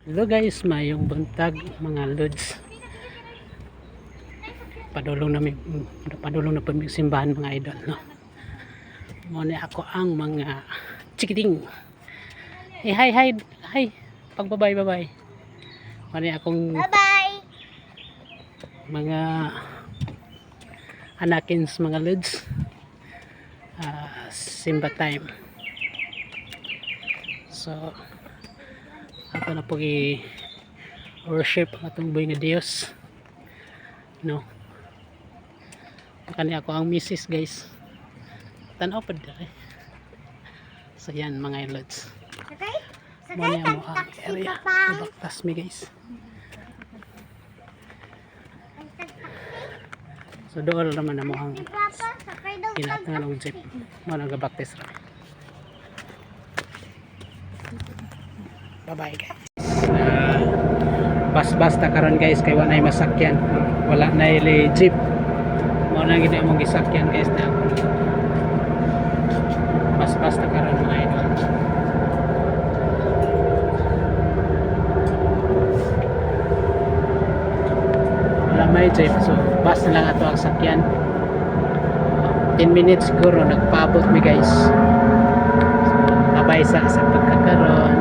Hello guys, mayong buntag mga lods. Padulong na pagsimbahan mga idol, no. Muna ako ang mga chikiting. Hi. Pagbabay. Muna akong Bye-bye. mga anakins mga lods. Simba time. So ato na po i-worship atong buhay nga Dios, no. Kani ako ang misis guys, tanaw pa dali. So yan mga lods, Sakay? muna mo ang Taxi area ka pa. baktas mi guys. So doon naman na mo ang Sakay daw. kinatang ng jeep mo nang gabaktis ra. Bye guys. Bas ta karon guys kay wala nay masakyan, wala nay jeep, mo na gid among gisakyan guys na bas ta karon mga idol. Wala may jeep, so bus na lang ato ang sakyan. 10 minutes siguro nagpaabot mi guys. So, abay sa pagkakaroon